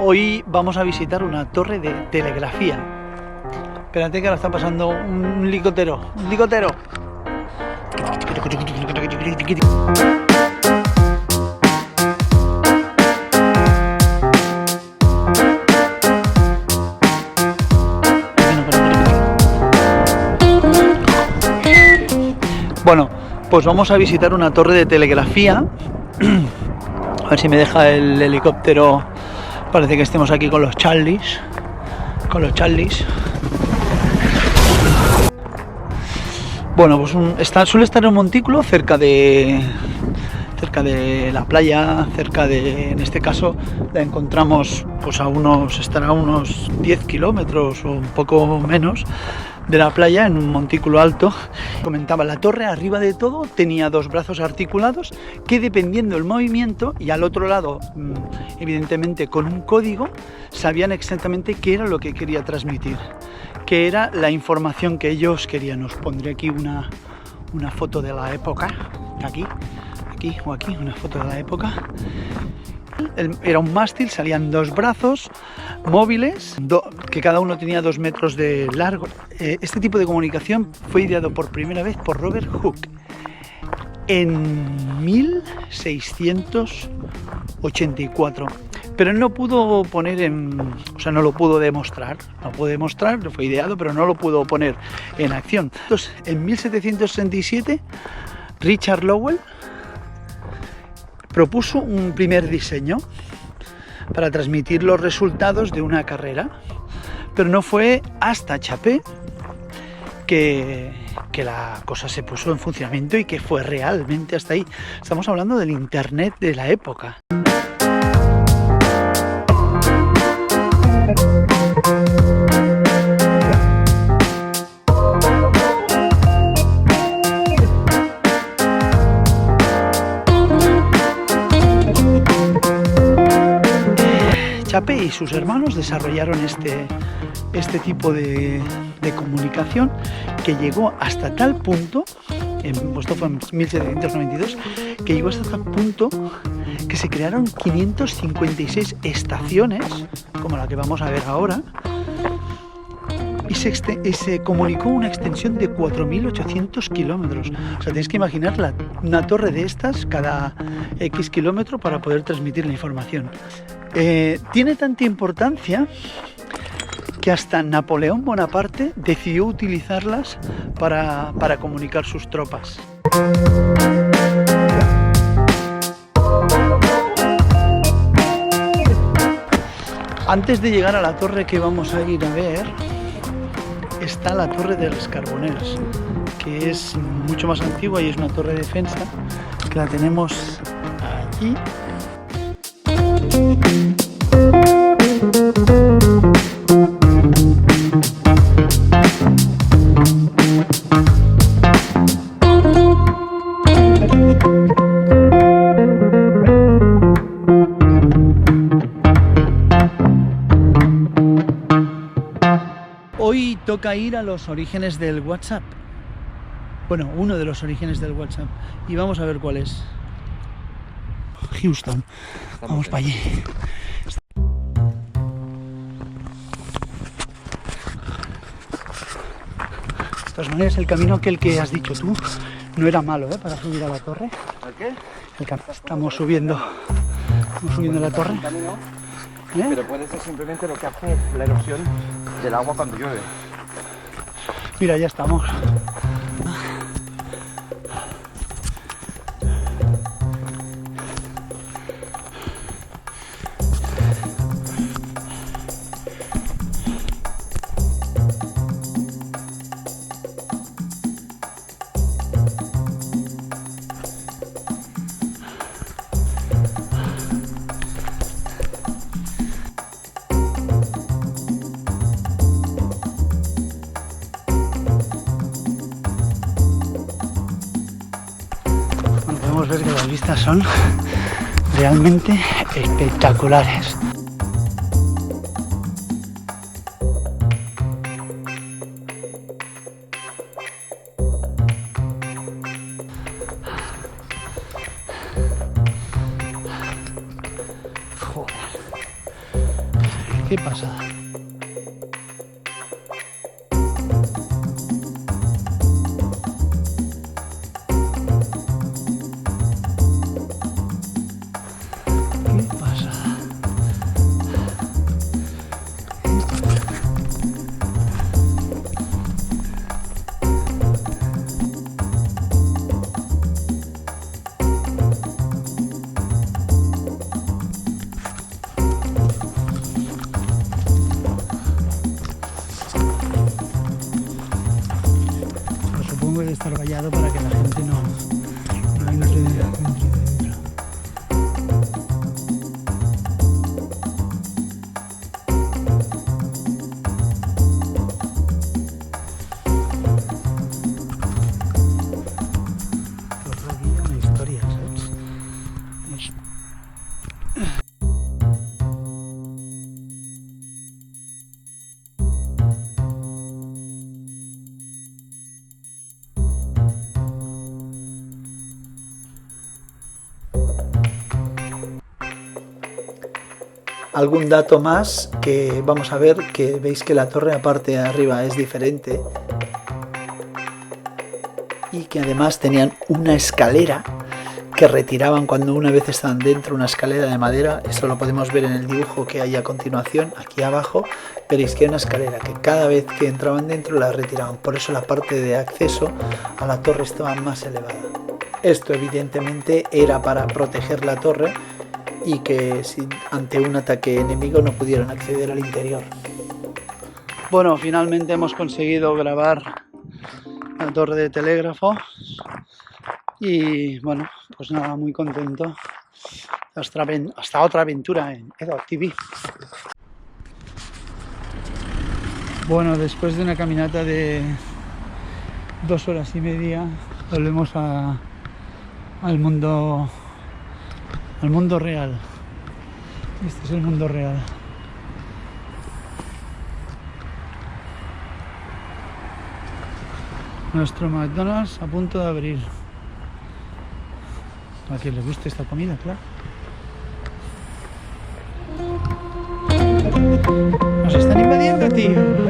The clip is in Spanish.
Hoy vamos a visitar una torre de telegrafía. Espérate que ahora está pasando un helicóptero. ¡Un helicóptero! Bueno, pues vamos a visitar una torre de telegrafía. A ver si me deja el helicóptero. Parece que estemos aquí con los Charlies. Bueno, pues suele estar en un montículo cerca de la playa, en este caso la encontramos pues estará a unos 10 kilómetros o un poco menos de la playa, en un montículo alto. Comentaba, la torre arriba de todo tenía dos brazos articulados que, dependiendo del movimiento, y al otro lado evidentemente con un código, sabían exactamente qué era lo que quería transmitir, qué era la información que ellos querían. Os pondré aquí una foto de la época, aquí, una foto de la época. Era un mástil, salían dos brazos móviles, que cada uno tenía 2 metros de largo. Este tipo de comunicación fue ideado por primera vez por Robert Hooke en 1684. Pero no pudo poner no lo pudo demostrar, fue ideado, pero no lo pudo poner en acción. Entonces, en 1767, Richard Lowell propuso un primer diseño para transmitir los resultados de una carrera, pero no fue hasta Chapé que la cosa se puso en funcionamiento y que fue realmente hasta ahí. Estamos hablando del Internet de la época. Chapé y sus hermanos desarrollaron este tipo de comunicación, que llegó hasta tal punto, esto fue en 1792, que llegó hasta tal punto que se crearon 556 estaciones, como la que vamos a ver ahora, y se comunicó una extensión de 4.800 kilómetros. O sea, tenéis que imaginar una torre de estas cada X kilómetro para poder transmitir la información. Tiene tanta importancia que hasta Napoleón Bonaparte decidió utilizarlas para comunicar sus tropas. Antes de llegar a la torre que vamos a ir a ver, está la torre de los Carboneros, que es mucho más antigua y es una torre de defensa, que la tenemos aquí. Hoy toca ir a los orígenes del WhatsApp. Bueno, uno de los orígenes del WhatsApp. Y vamos a ver cuál es. Houston. Vamos para allí. De todas maneras, el camino aquel que has dicho tú no era malo, para subir a la torre. ¿El qué? Estamos subiendo la torre. Pero puede ser simplemente lo que hace la erosión del agua cuando llueve. Mira, ya estamos. Podemos ver que las vistas son realmente espectaculares. Joder. Qué pasada. Qué pasada. Supongo que debe estar vallado para que la gente no entre dentro. Pues aquí hay una historia, ¿sabes? Algún dato más que vamos a ver, que veis que la torre aparte de arriba es diferente y que además tenían una escalera que retiraban cuando una vez estaban dentro, una escalera de madera. Eso lo podemos ver en el dibujo que hay a continuación. Aquí abajo veréis que hay una escalera que cada vez que entraban dentro la retiraban, por eso la parte de acceso a la torre estaba más elevada. Esto evidentemente era para proteger la torre y que si ante un ataque enemigo no pudieran acceder al interior. Bueno, finalmente hemos conseguido grabar la torre de telégrafo y bueno, pues nada, muy contento. Hasta otra aventura en Edo TV. Bueno, después de una caminata de 2 horas y media volvemos al mundo real. Este es el mundo real. Nuestro McDonald's a punto de abrir. A quien le guste esta comida, claro. Nos están invadiendo, tío.